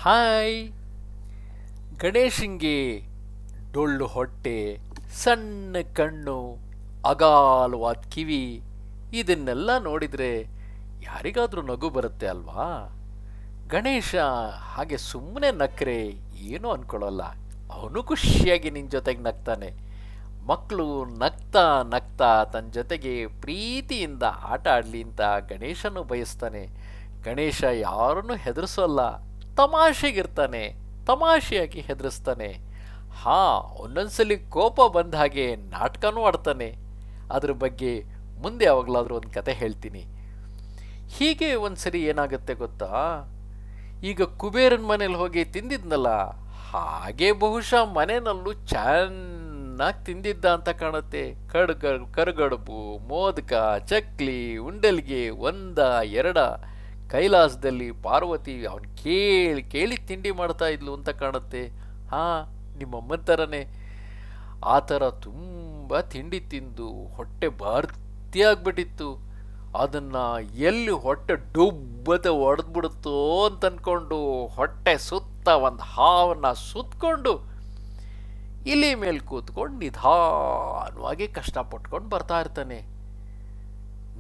Hi. ಗಣೇಶಂಗೆ ಡೊಳ್ಳು ಹೊಟ್ಟೆ, ಸಣ್ಣ ಕಣ್ಣು, ಅಗಾಲವಾದ ಕಿವಿ ಇದನ್ನೆಲ್ಲ ನೋಡಿದರೆ ಯಾರಿಗಾದ್ರೂ ನಗು ಬರುತ್ತೆ ಅಲ್ವಾ? ಗಣೇಶ ಹಾಗೆ ಸುಮ್ಮನೆ ನಕ್ಕರೆ ಏನೂ ಅನ್ಕೊಳ್ಳಲ್ಲ. ಅವನು ಖುಷಿಯಾಗಿ ನಿನ್ನ ಜೊತೆಗೆ ನಗ್ತಾನೆ. ಮಕ್ಕಳು ನಗ್ತಾ ನಗ್ತಾ ತನ್ನ ಜೊತೆಗೆ ಪ್ರೀತಿಯಿಂದ ಆಟ ಆಡಲಿ ಅಂತ ಗಣೇಶನು ಬಯಸ್ತಾನೆ. ಗಣೇಶ ಯಾರನ್ನು ಹೆದರಿಸೋಲ್ಲ, ತಮಾಷೆಗಿರ್ತಾನೆ, ತಮಾಷೆಯಾಗಿ ಹೆದರಿಸ್ತಾನೆ. ಒಂದೊಂದ್ಸಲಿ ಕೋಪ ಬಂದ ಹಾಗೆ ನಾಟಕನೂ ಆಡ್ತಾನೆ. ಅದ್ರ ಬಗ್ಗೆ ಮುಂದೆ ಯಾವಾಗಲಾದ್ರೂ ಒಂದು ಕತೆ ಹೇಳ್ತೀನಿ. ಹೀಗೆ ಒಂದ್ಸರಿ ಏನಾಗುತ್ತೆ ಗೊತ್ತಾ? ಈಗ ಕುಬೇರನ ಮನೇಲಿ ಹೋಗಿ ತಿಂದಿದ್ನಲ್ಲ, ಹಾಗೆ ಬಹುಶಃ ಮನೆಯಲ್ಲೂ ಚೆನ್ನಾಗಿ ತಿಂದಿದ್ದ ಅಂತ ಕಾಣುತ್ತೆ. ಕರುಗಡುಬು, ಮೋದಕ, ಚಕ್ಲಿ, ಉಂಡಲ್ಗೆ ಒಂದ ಎರಡ. ಕೈಲಾಸದಲ್ಲಿ ಪಾರ್ವತಿ ಅವನು ಕೇಳಿ ಕೇಳಿ ತಿಂಡಿ ಮಾಡ್ತಾ ಇದ್ಲು ಅಂತ ಕಾಣುತ್ತೆ. ನಿಮ್ಮಮ್ಮನ ಥರನೇ ಆ ಥರ ತುಂಬ ತಿಂಡಿ ತಿಂದು ಹೊಟ್ಟೆ ಭರ್ತಿ ಆಗ್ಬಿಟ್ಟಿತ್ತು. ಅದನ್ನು ಎಲ್ಲಿ ಹೊಟ್ಟೆ ಡುಬ್ಬತೆ ಒಡೆದ್ಬಿಡುತ್ತೋ ಅಂತ ಅಂದ್ಕೊಂಡು ಹೊಟ್ಟೆ ಸುತ್ತ ಒಂದು ಹಾವನ್ನು ಸುತ್ತಕೊಂಡು ಇಲಿ ಮೇಲೆ ಕೂತ್ಕೊಂಡು ನಿಧಾನವಾಗಿ ಕಷ್ಟಪಟ್ಕೊಂಡು ಬರ್ತಾ ಇರ್ತಾನೆ.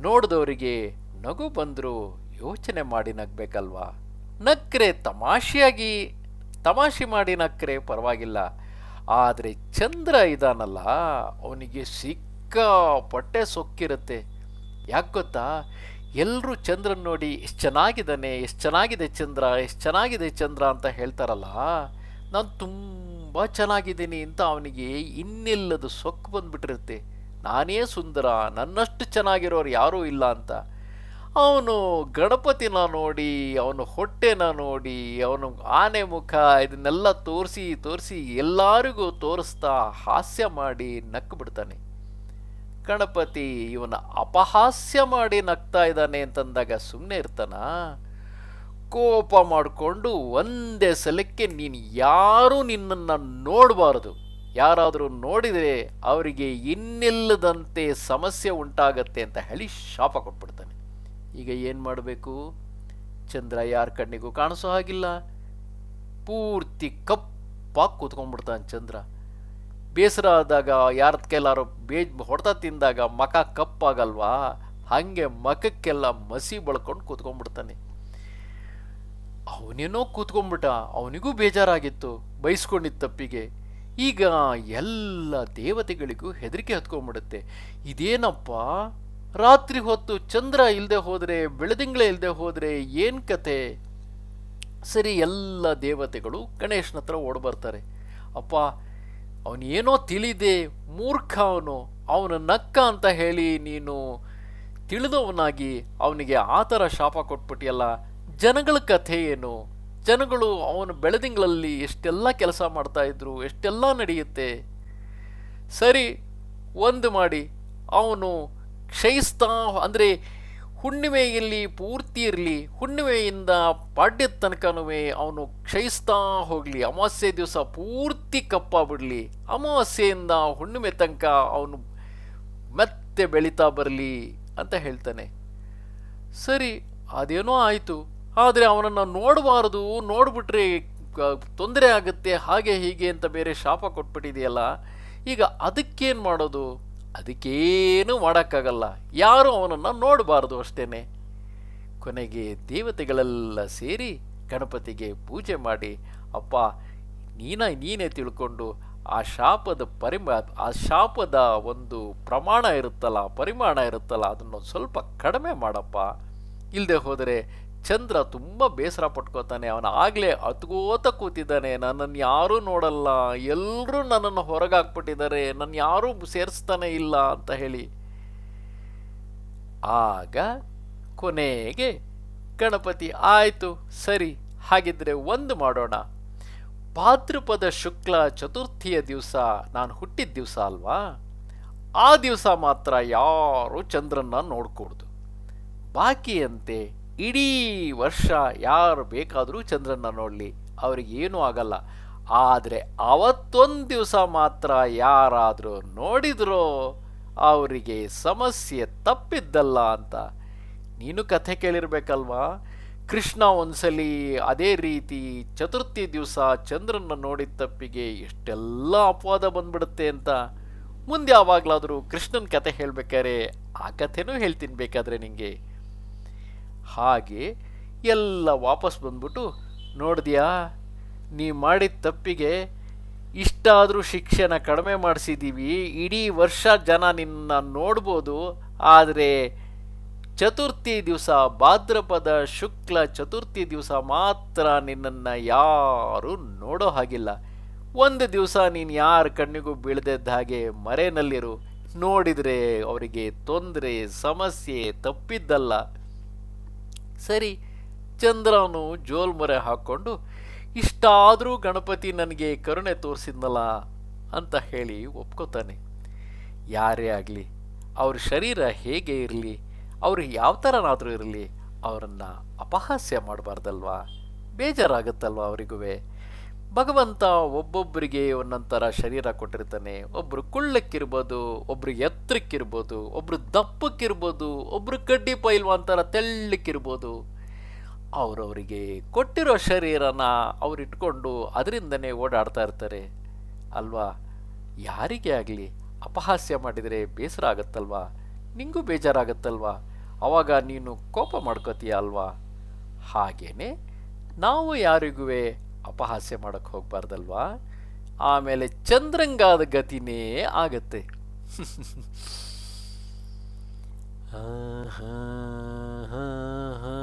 ನೋಡಿದವರಿಗೆ ನಗು ಬಂದರೂ ಯೋಚನೆ ಮಾಡಿ ನಗ್ಬೇಕಲ್ವಾ? ನಕ್ರೆ ತಮಾಷೆ ಮಾಡಿ ನಕ್ರೆ ಪರವಾಗಿಲ್ಲ. ಆದರೆ ಚಂದ್ರ ಇದಾನಲ್ಲ, ಅವನಿಗೆ ಸಿಕ್ಕಾಪಟ್ಟೆ ಸೊಕ್ಕಿರುತ್ತೆ. ಯಾಕೆ ಗೊತ್ತಾ? ಎಲ್ಲರೂ ಚಂದ್ರನ ನೋಡಿ ಎಷ್ಟು ಚೆನ್ನಾಗಿದ್ದಾನೆ, ಎಷ್ಟು ಚೆನ್ನಾಗಿದೆ ಚಂದ್ರ, ಎಷ್ಟು ಚೆನ್ನಾಗಿದೆ ಚಂದ್ರ ಅಂತ ಹೇಳ್ತಾರಲ್ಲ, ನಾನು ತುಂಬ ಚೆನ್ನಾಗಿದ್ದೀನಿ ಅಂತ ಅವನಿಗೆ ಇನ್ನಿಲ್ಲದ ಸೊಕ್ಕು ಬಂದ್ಬಿಟ್ಟಿರುತ್ತೆ. ನಾನೇ ಸುಂದರ, ನನ್ನಷ್ಟು ಚೆನ್ನಾಗಿರೋರು ಯಾರೂ ಇಲ್ಲ ಅಂತ. ಅವನು ಗಣಪತಿನ ನೋಡಿ, ಅವನು ಹೊಟ್ಟೆನ ನೋಡಿ, ಅವನು ಆನೆ ಮುಖ ಇದನ್ನೆಲ್ಲ ತೋರಿಸಿ ಎಲ್ಲರಿಗೂ ತೋರಿಸ್ತಾ ಹಾಸ್ಯ ಮಾಡಿ ನಕ್ಕು ಬಿಡ್ತಾನೆ. ಗಣಪತಿ ಇವನ ಅಪಹಾಸ್ಯ ಮಾಡಿ ನಗ್ತಾ ಇದ್ದಾನೆ ಅಂತಂದಾಗ ಸುಮ್ಮನೆ ಇರ್ತಾನ? ಕೋಪ ಮಾಡಿಕೊಂಡು ಒಂದೇ ಸಲಕ್ಕೆ ನೀನು ಯಾರೂ ನಿನ್ನನ್ನು ನೋಡಬಾರದು, ಯಾರಾದರೂ ನೋಡಿದರೆ ಅವರಿಗೆ ಇನ್ನಿಲ್ಲದಂತೆ ಸಮಸ್ಯೆ ಉಂಟಾಗತ್ತೆ ಅಂತ ಹೇಳಿ ಶಾಪ ಕೊಟ್ಬಿಡ್ತಾನೆ. ಈಗ ಏನು ಮಾಡಬೇಕು? ಚಂದ್ರ ಯಾರ ಕಣ್ಣಿಗೂ ಕಾಣಿಸೋ ಹಾಗಿಲ್ಲ, ಪೂರ್ತಿ ಕಪ್ಪಾಗಿ ಕೂತ್ಕೊಂಡ್ಬಿಡ್ತಾನೆ ಚಂದ್ರ. ಬೇಸರ ಆದಾಗ ಯಾರದ ಕೈಲಾರೋ ಹೊಡೆತ ತಿಂದಾಗ ಮಖ ಕಪ್ಪಾಗಲ್ವಾ, ಹಾಗೆ ಮಖಕ್ಕೆಲ್ಲ ಮಸಿ ಬಳ್ಕೊಂಡು ಕೂತ್ಕೊಂಡ್ಬಿಡ್ತಾನೆ. ಅವನೇನೋ ಕೂತ್ಕೊಂಡ್ಬಿಟ್ಟ, ಅವನಿಗೂ ಬೇಜಾರಾಗಿತ್ತು, ಬೈಸ್ಕೊಂಡಿದ್ದ ತಪ್ಪಿಗೆ. ಈಗ ಎಲ್ಲ ದೇವತೆಗಳಿಗೂ ಹೆದರಿಕೆ ಹತ್ಕೊಂಡ್ಬಿಡುತ್ತೆ. ಇದೇನಪ್ಪ, ರಾತ್ರಿ ಹೊತ್ತು ಚಂದ್ರ ಇಲ್ಲದೆ ಹೋದರೆ, ಬೆಳದಿಂಗಳೇ ಇಲ್ಲದೆ ಹೋದರೆ ಏನು ಕತೆ? ಸರಿ, ಎಲ್ಲ ದೇವತೆಗಳು ಗಣೇಶನ ಹತ್ರ ಓಡ್ಬರ್ತಾರೆ. ಅಪ್ಪ, ಅವನೇನೋ ತಿಳಿದೆ, ಮೂರ್ಖ ಅವನು ನಕ್ಕ ಅಂತ ಹೇಳಿ ನೀನು ತಿಳಿದವನಾಗಿ ಅವನಿಗೆ ಆ ಥರ ಶಾಪ ಕೊಟ್ಬಿಟ್ಟಿಯಲ್ಲ, ಜನಗಳ ಕಥೆ ಏನು? ಜನಗಳು ಅವನು ಬೆಳದಿಂಗಳಲ್ಲಿ ಎಷ್ಟೆಲ್ಲ ಕೆಲಸ ಮಾಡ್ತಾಯಿದ್ರು, ಎಷ್ಟೆಲ್ಲ ನಡೆಯುತ್ತೆ. ಸರಿ, ಒಂದು ಮಾಡಿ ಅವನು ಕ್ಷಯಿಸ್ತಾ, ಅಂದರೆ ಹುಣ್ಣಿಮೆಯಲ್ಲಿ ಪೂರ್ತಿ ಇರಲಿ, ಹುಣ್ಣಿಮೆಯಿಂದ ಪಾಡ್ಯದ ತನಕನೂ ಅವನು ಕ್ಷಯಿಸ್ತಾ ಹೋಗಲಿ, ಅಮಾವಾಸ್ಯೆ ದಿವಸ ಪೂರ್ತಿ ಕಪ್ಪಾಗ್ಬಿಡಲಿ, ಅಮಾವಾಸ್ಯೆಯಿಂದ ಹುಣ್ಣಿಮೆ ತನಕ ಅವನು ಮತ್ತೆ ಬೆಳೀತಾ ಬರಲಿ ಅಂತ ಹೇಳ್ತಾನೆ. ಸರಿ, ಅದೇನೋ ಆಯಿತು, ಆದರೆ ಅವನನ್ನು ನೋಡಬಾರದು, ನೋಡಿಬಿಟ್ರೆ ತೊಂದರೆ ಆಗುತ್ತೆ, ಹಾಗೆ ಹೀಗೆ ಅಂತ ಬೇರೆ ಶಾಪ ಕೊಟ್ಬಿಟ್ಟಿದೆಯಲ್ಲ, ಈಗ ಅದಕ್ಕೇನು ಮಾಡೋದು? ಅದಕ್ಕೇನು ಮಾಡೋಕ್ಕಾಗಲ್ಲ, ಯಾರು ಅವನನ್ನು ನೋಡಬಾರ್ದು ಅಷ್ಟೇನೆ. ಕೊನೆಗೆ ದೇವತೆಗಳೆಲ್ಲ ಸೇರಿ ಗಣಪತಿಗೆ ಪೂಜೆ ಮಾಡಿ, ಅಪ್ಪ ನೀನೇ ತಿಳ್ಕೊಂಡು ಆ ಶಾಪದ ಒಂದು ಪರಿಮಾಣ ಇರುತ್ತಲ್ಲ ಅದನ್ನು ಸ್ವಲ್ಪ ಕಡಿಮೆ ಮಾಡಪ್ಪ. ಇಲ್ಲದೆ ಹೋದರೆ ಚಂದ್ರ ತುಂಬ ಬೇಸರ ಪಟ್ಕೋತಾನೆ. ಅವನು ಆಗಲೇ ಅತ್ಕೋತ ಕೂತಿದ್ದಾನೆ, ನನ್ನನ್ನು ಯಾರೂ ನೋಡಲ್ಲ, ಎಲ್ಲರೂ ನನ್ನನ್ನು ಹೊರಗಾಕ್ಬಿಟ್ಟಿದ್ದಾರೆ, ನನ್ನ ಯಾರೂ ಸೇರಿಸ್ತಾನೆ ಇಲ್ಲ ಅಂತ ಹೇಳಿ. ಆಗ ಕೊನೆಗೆ ಗಣಪತಿ, ಆಯಿತು ಸರಿ, ಹಾಗಿದ್ರೆ ಒಂದು ಮಾಡೋಣ, ಭಾದ್ರಪದ ಶುಕ್ಲ ಚತುರ್ಥಿಯ ದಿವಸ ನಾನು ಹುಟ್ಟಿದ ದಿವಸ ಅಲ್ವಾ, ಆ ದಿವಸ ಮಾತ್ರ ಯಾರೂ ಚಂದ್ರನ್ನ ನೋಡ್ಕೊಡ್ದು. ಬಾಕಿಯಂತೆ ಇಡೀ ವರ್ಷ ಯಾರು ಬೇಕಾದರೂ ಚಂದ್ರನ್ನ ನೋಡಲಿ, ಅವ್ರಿಗೇನೂ ಆಗಲ್ಲ. ಆದರೆ ಅವತ್ತೊಂದು ದಿವಸ ಮಾತ್ರ ಯಾರಾದರೂ ನೋಡಿದ್ರೋ ಅವರಿಗೆ ಸಮಸ್ಯೆ ತಪ್ಪಿದ್ದಲ್ಲ ಅಂತ. ನೀನು ಕಥೆ ಕೇಳಿರ್ಬೇಕಲ್ವಾ? ಕೃಷ್ಣ ಒಂದ್ಸಲಿ ಅದೇ ರೀತಿ ಚತುರ್ಥಿ ದಿವಸ ಚಂದ್ರನ ನೋಡಿದ ತಪ್ಪಿಗೆ ಎಷ್ಟೆಲ್ಲ ಅಪವಾದ ಬಂದ್ಬಿಡುತ್ತೆ ಅಂತ ಮುಂದೆ ಯಾವಾಗಲಾದರೂ ಕೃಷ್ಣನ ಕತೆ ಹೇಳ್ಬೇಕಾದ್ರೆ ಆ ಕಥೆನೂ ಹೇಳ್ತೀನಿ ಬೇಕಾದ್ರೆ ನಿಂಗೆ. ಹಾಗೆ ಎಲ್ಲ ವಾಪಸ್ ಬಂದ್ಬಿಟ್ಟು, ನೋಡಿದ್ಯಾ ನೀ ಮಾಡಿದ ತಪ್ಪಿಗೆ ಇಷ್ಟಾದರೂ ಶಿಕ್ಷೆನ ಕಡಿಮೆ ಮಾಡಿಸಿದ್ದೀವಿ, ಇಡೀ ವರ್ಷ ಜನ ನಿನ್ನ ನೋಡ್ಬೋದು, ಆದರೆ ಚತುರ್ಥಿ ದಿವಸ ಭಾದ್ರಪದ ಶುಕ್ಲ ಚತುರ್ಥಿ ದಿವಸ ಮಾತ್ರ ನಿನ್ನನ್ನು ಯಾರೂ ನೋಡೋ ಹಾಗಿಲ್ಲ. ಒಂದು ದಿವಸ ನೀನು ಯಾರ ಕಣ್ಣಿಗೂ ಬೀಳದಿದ್ದ ಹಾಗೆ ಮರೆನಲ್ಲಿರು, ನೋಡಿದರೆ ಅವರಿಗೆ ತೊಂದರೆ ಸಮಸ್ಯೆ ತಪ್ಪಿದ್ದಲ್ಲ. ಸರಿ, ಚಂದ್ರನು ಜೋಲ್ಮರೆ ಹಾಕ್ಕೊಂಡು, ಇಷ್ಟಾದರೂ ಗಣಪತಿ ನನಗೆ ಕರುಣೆ ತೋರಿಸಿದ್ನಲ್ಲ ಅಂತ ಹೇಳಿ ಒಪ್ಕೋತಾನೆ. ಯಾರೇ ಆಗಲಿ, ಅವ್ರ ಶರೀರ ಹೇಗೆ ಇರಲಿ, ಅವ್ರು ಯಾವ ಥರನಾದರೂ ಇರಲಿ, ಅವರನ್ನು ಅಪಹಾಸ್ಯ ಮಾಡಬಾರ್ದಲ್ವಾ? ಬೇಜಾರಾಗುತ್ತಲ್ವ ಅವರಿಗೂ. ಭಗವಂತ ಒಬ್ಬೊಬ್ಬರಿಗೆ ಒಂದೊಂಥರ ಶರೀರ ಕೊಟ್ಟಿರ್ತಾನೆ. ಒಬ್ಬರು ಕುಳ್ಳಕ್ಕಿರ್ಬೋದು, ಒಬ್ರು ಎತ್ತರಕ್ಕಿರ್ಬೋದು, ಒಬ್ರು ದಪ್ಪಕ್ಕಿರ್ಬೋದು, ಒಬ್ರು ಕಡ್ಡಿ ಪೈಲ್ವಾನ್ ಥರ ತೆಳ್ಳಕ್ಕಿರ್ಬೋದು. ಅವರವರಿಗೆ ಕೊಟ್ಟಿರೋ ಶರೀರನ ಅವರಿಟ್ಕೊಂಡು ಅದರಿಂದನೇ ಓಡಾಡ್ತಾ ಇರ್ತಾರೆ ಅಲ್ವಾ? ಯಾರಿಗೇ ಆಗಲಿ ಅಪಹಾಸ್ಯ ಮಾಡಿದರೆ ಬೇಸರ ಆಗುತ್ತಲ್ವಾ? ನಿಂಗೂ ಬೇಜಾರಾಗುತ್ತಲ್ವಾ? ಆವಾಗ ನೀನು ಕೋಪ ಮಾಡ್ಕೋತೀಯ ಅಲ್ವಾ? ಹಾಗೇನೆ ನಾವು ಯಾರಿಗೂ ಅಪಹಾಸ್ಯ ಮಾಡೋಕ್ಕೆ ಹೋಗ್ಬಾರ್ದಲ್ವಾ? ಆಮೇಲೆ ಚಂದ್ರಂಗಾದ ಗತಿನೇ ಆಗತ್ತೆ. ಹಾ ಹಾ ಹಾ ಹಾ